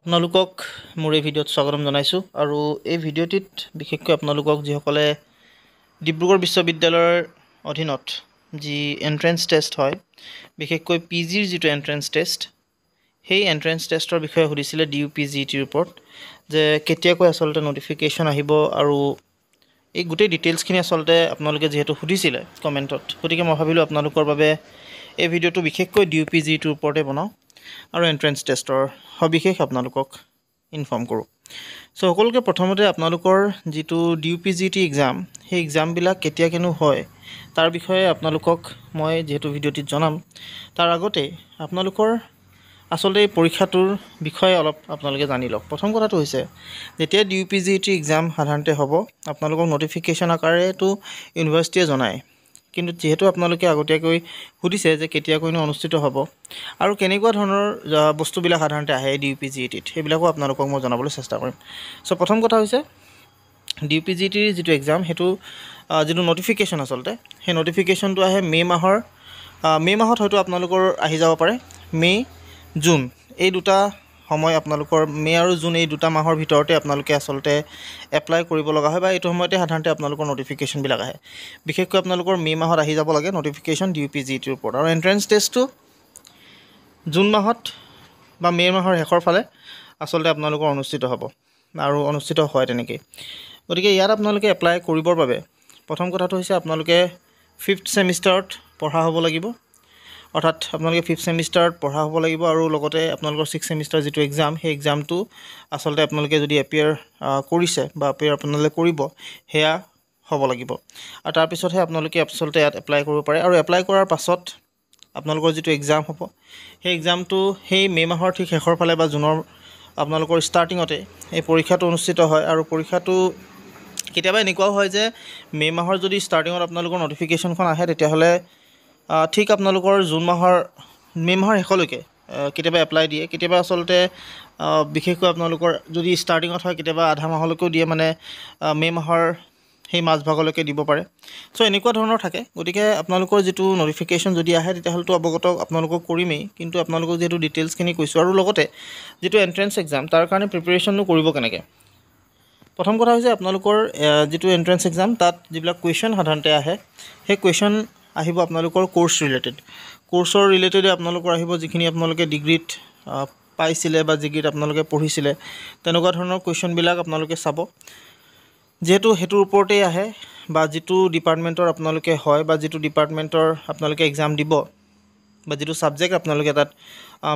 আপোনালোকক মোৰ এই ভিডিঅ'ত স্বাগতম জনাইছোঁ আৰু এই ভিডিঅ'টিত বিশেষকৈ আপোনালোকক যিসকলে ডিব্ৰুগড় বিশ্ববিদ্যালয়ৰ অধীনত যি এন্ট্ৰেন্স টেষ্ট হয় বিশেষকৈ পিজিৰ যিটো এন্ট্ৰেন্স টেষ্ট সেই এন্ট্ৰেন্স টেষ্টৰ বিষয়ে সুধিছিলে DUPGETৰ ওপৰত যে কেতিয়াকৈ আচলতে নটিফিকেশ্যন আহিব আৰু এই গোটেই ডিটেইলছখিনি আচলতে আপোনালোকে যিহেতু সুধিছিলে কমেণ্টত গতিকে মই ভাবিলোঁ আপোনালোকৰ বাবে এই ভিডিঅ'টো বিশেষকৈ DUPGETৰ ওপৰতে বনাওঁ আৰু এন্ট্ৰেন্স টেষ্টৰ সবিশেষ আপোনালোকক ইনফৰ্ম কৰোঁ সো সকলোকে প্ৰথমতে আপোনালোকৰ যিটো DUPGET এক্সাম সেই এক্সামবিলাক কেতিয়াকেনো হয় তাৰ বিষয়ে আপোনালোকক মই যেহেতু ভিডিঅ'টিত জনাম তাৰ আগতে আপোনালোকৰ আচলতে এই পৰীক্ষাটোৰ বিষয়ে অলপ আপোনালোকে জানি লওক প্ৰথম কথাটো হৈছে যেতিয়া DUPGET এক্সাম সাধাৰণতে হ'ব আপোনালোকক নটিফিকেশ্যন আকাৰেটো ইউনিভাৰ্চিটিয়ে জনায় কিন্তু যেহেতু আপোনালোকে আগতীয়াকৈ সুধিছে যে কেতিয়াকৈনো অনুষ্ঠিত হ'ব আৰু কেনেকুৱা ধৰণৰ বস্তুবিলাক সাধাৰণতে আহে DUPGETত সেইবিলাকো আপোনালোকক মই জনাবলৈ চেষ্টা কৰিম সো প্ৰথম কথা হৈছে DUPGETৰ যিটো এক্সাম সেইটো যিটো নটিফিকেশ্যন আচলতে সেই নটিফিকেশ্যনটো আহে মে' মাহত হয়তো আপোনালোকৰ আহি যাব পাৰে মে' জুন এই দুটা সময় আপোনালোকৰ মে' আৰু জুন এই দুটা মাহৰ ভিতৰতে আপোনালোকে আচলতে এপ্লাই কৰিব লগা হয় বা এইটো সময়তে সাধাৰণতে আপোনালোকৰ নটিফিকেশ্যনবিলাক আহে বিশেষকৈ আপোনালোকৰ মে' মাহত আহি যাব লাগে নটিফিকেশ্যন DUPGETৰ ওপৰত আৰু এন্ট্ৰেন্স টেষ্টটো জুন মাহত বা মে' মাহৰ শেষৰ ফালে আচলতে আপোনালোকৰ অনুষ্ঠিত হ'ব আৰু অনুষ্ঠিত হয় তেনেকৈ গতিকে ইয়াত আপোনালোকে এপ্লাই কৰিবৰ বাবে প্ৰথম কথাটো হৈছে আপোনালোকে 5th ছেমিষ্টাৰত পঢ়া হ'ব লাগিব অৰ্থাৎ আপোনালোকে 5th ছেমিষ্টাৰত পঢ়া হ'ব লাগিব আৰু লগতে আপোনালোকৰ 6th ছেমিষ্টাৰ যিটো এক্সাম সেই এক্সামটো আচলতে আপোনালোকে যদি এপিয়াৰ কৰিছে বা এপিয়াৰ আপোনালোকে কৰিব সেয়া হ'ব লাগিব আৰু তাৰপিছতহে আপোনালোকে আচলতে ইয়াত এপ্লাই কৰিব পাৰে আৰু এপ্লাই কৰাৰ পাছত আপোনালোকৰ যিটো এক্সাম হ'ব সেই এক্সামটো সেই মে' মাহৰ ঠিক শেষৰ ফালে বা জুনৰ আপোনালোকৰ ষ্টাৰ্টিঙতে এই পৰীক্ষাটো অনুষ্ঠিত হয় আৰু পৰীক্ষাটো কেতিয়াবা এনেকুৱাও হয় যে মে' মাহৰ যদি ষ্টাৰ্টিঙত আপোনালোকৰ নটিফিকেশ্যনখন আহে তেতিয়াহ'লে ঠিক আপোনালোকৰ মে' মাহৰ শেষলৈকে কেতিয়াবা এপ্লাই দিয়ে কেতিয়াবা আচলতে বিশেষকৈ আপোনালোকৰ যদি ষ্টাৰ্টিঙত হয় কেতিয়াবা আধা মাহলৈকেও দিয়ে মানে মে' মাহৰ সেই মাজভাগলৈকে দিব পাৰে সো এনেকুৱা ধৰণৰ থাকে গতিকে আপোনালোকৰ যিটো নটিফিকেশ্যন যদি আহে তেতিয়াহ'লেতো অৱগত আপোনালোকক কৰিমেই কিন্তু আপোনালোকক যিহেতু ডিটেইলছখিনি কৈছোঁ আৰু লগতে যিটো এন্ট্ৰেন্স এক্সাম তাৰ কাৰণে প্ৰিপেৰেশ্যননো কৰিব কেনেকৈ প্ৰথম কথা হৈছে আপোনালোকৰ যিটো এন্ট্ৰেন্স এক্সাম তাত যিবিলাক কুৱেশ্যন সাধাৰণতে আহে সেই কুৱেশ্যন আহিব আপোনালোকৰ কোৰ্ছৰ ৰিলেটেডে আপোনালোকৰ আহিব যিখিনি আপোনালোকে ডিগ্ৰীত পাইছিলে বা ডিগ্ৰীত আপোনালোকে পঢ়িছিলে তেনেকুৱা ধৰণৰ কুৱেশ্যনবিলাক আপোনালোকে চাব যেহেতু সেইটোৰ ওপৰতেই আহে বা যিটো ডিপাৰ্টমেণ্টৰ আপোনালোকে হয় বা যিটো ডিপাৰ্টমেণ্টৰ আপোনালোকে এক্সাম দিব বা যিটো ছাবজেক্ট আপোনালোকে তাত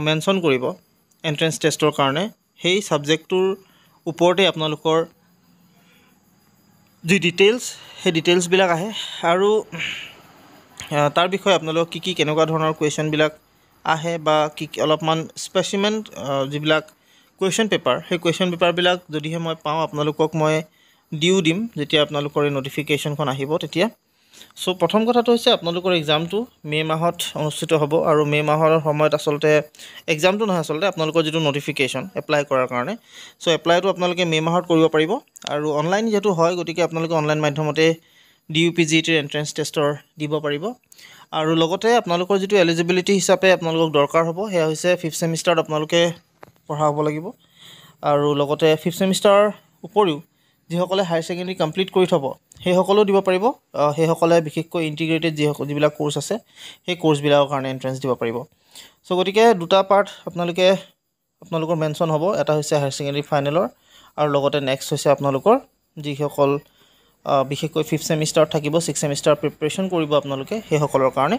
মেনশ্যন কৰিব এন্ট্ৰেন্স টেষ্টৰ কাৰণে সেই ছাবজেক্টটোৰ ওপৰতে আপোনালোকৰ যি ডিটেইলছ সেই ডিটেইলছবিলাক আহে আৰু তাৰ বিষয়ে আপোনালোকক কি কেনেকুৱা ধৰণৰ কুৱেশ্যনবিলাক আহে বা কি অলপমান স্পেচিমেন যিবিলাক কুৱেশ্যন পেপাৰ সেই কুৱেশ্যন পেপাৰবিলাক যদিহে মই পাওঁ আপোনালোকক মই দিম যেতিয়া আপোনালোকৰ এই নটিফিকেশ্যনখন আহিব তেতিয়া সো প্ৰথম কথাটো হৈছে আপোনালোকৰ এক্সামটো মে' মাহত অনুষ্ঠিত হ'ব আৰু মে' মাহৰ সময়ত আচলতে এক্সামটো নহয় আচলতে আপোনালোকৰ যিটো নটিফিকেশ্যন এপ্লাই কৰাৰ কাৰণে সো এপ্লাইটো আপোনালোকে মে' মাহত কৰিব পাৰিব আৰু অনলাইন যিহেতু হয় গতিকে আপোনালোকে অনলাইন মাধ্যমতে DUPGETৰ এন্ট্ৰেন্স টেষ্টৰ দিব পাৰিব আৰু লগতে আপোনালোকৰ যিটো এলিজিবিলিটি হিচাপে আপোনালোকক দৰকাৰ হ'ব সেয়া হৈছে 5th ছেমিষ্টাৰত আপোনালোকে পঢ়া হ'ব লাগিব আৰু লগতে 5th ছেমিষ্টাৰৰ উপৰিও যিসকলে হায়াৰ ছেকেণ্ডেৰী কমপ্লিট কৰি থ'ব সেইসকলেও দিব পাৰিব সেইসকলে বিশেষকৈ ইণ্টিগ্ৰেটেড যিবিলাক কোৰ্ছ আছে সেই কোৰ্ছবিলাকৰ কাৰণে এণ্ট্ৰেন্স দিব পাৰিব সো গতিকে দুটা পাৰ্ট আপোনালোকৰ মেনশ্যন হ'ব এটা হৈছে হায়াৰ ছেকেণ্ডেৰী ফাইনেলৰ আৰু লগতে নেক্সট হৈছে আপোনালোকৰ যিসকল বিশেষকৈ 5th ছেমিষ্টাৰত থাকিব 6th ছেমিষ্টাৰ প্ৰিপেৰেশ্যন কৰিব আপোনালোকে সেইসকলৰ কাৰণে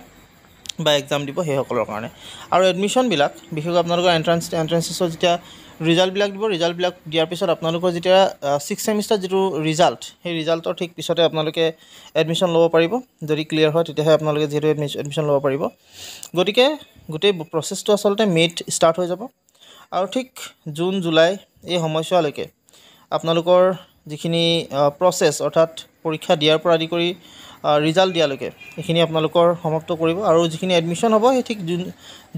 বা এক্সাম দিব সেইসকলৰ কাৰণে আৰু এডমিশ্যনবিলাক বিশেষকৈ আপোনালোকৰ এণ্ট্ৰেন্সৰ যেতিয়া ৰিজাল্টবিলাক দিব ৰিজাল্টবিলাক দিয়াৰ পিছত আপোনালোকৰ যেতিয়া 6th ছেমিষ্টাৰ যিটো ৰিজাল্ট সেই ৰিজাল্টৰ ঠিক পিছতে আপোনালোকে এডমিশ্যন ল'ব পাৰিব যদি ক্লিয়াৰ হয় তেতিয়াহে আপোনালোকে যিহেতু এডমিশ্যন ল'ব পাৰিব গতিকে গোটেই প্ৰচেছটো আচলতে মে'ত ষ্টাৰ্ট হৈ যাব আৰু ঠিক জুন জুলাই এই সময়ছোৱালৈকে আপোনালোকৰ যিখিনি প্ৰচেছ অৰ্থাৎ পৰীক্ষা দিয়াৰ পৰা আদি কৰি ৰিজাল্ট দিয়ালৈকে এইখিনি আপোনালোকৰ সমাপ্ত কৰিব আৰু যিখিনি এডমিশ্যন হ'ব সেই ঠিক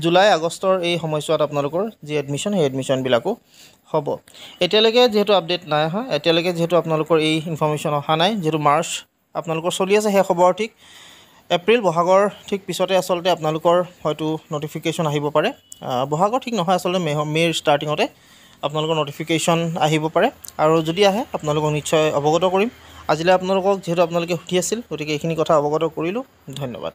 জুলাই আগষ্টৰ এই সময়ছোৱাত আপোনালোকৰ যি এডমিশ্যন সেই এডমিশ্যনবিলাকো হ'ব এতিয়ালৈকে যিহেতু আপডেট নাই অহা এতিয়ালৈকে যিহেতু আপোনালোকৰ এই ইনফৰ্মেশ্যন অহা নাই যিহেতু মাৰ্চ আপোনালোকৰ চলি আছে শেষ হ'ব আৰু ঠিক এপ্ৰিল বহাগৰ ঠিক পিছতে আচলতে আপোনালোকৰ হয়তো নটিফিকেশ্যন আহিব পাৰে বহাগৰ ঠিক নহয় আচলতে মে'ৰ ষ্টাৰ্টিঙতে আপোনালোকৰ ন'টিফিকেশ্যন আহিব পাৰে আৰু যদি আহে আপোনালোকক নিশ্চয় অৱগত কৰিম। আজিলৈ আপোনালোকক যিহেতু আপোনালোকে সুধি আছিল, গতিকে এইখিনি কথা অৱগত কৰিলোঁ। ধন্যবাদ।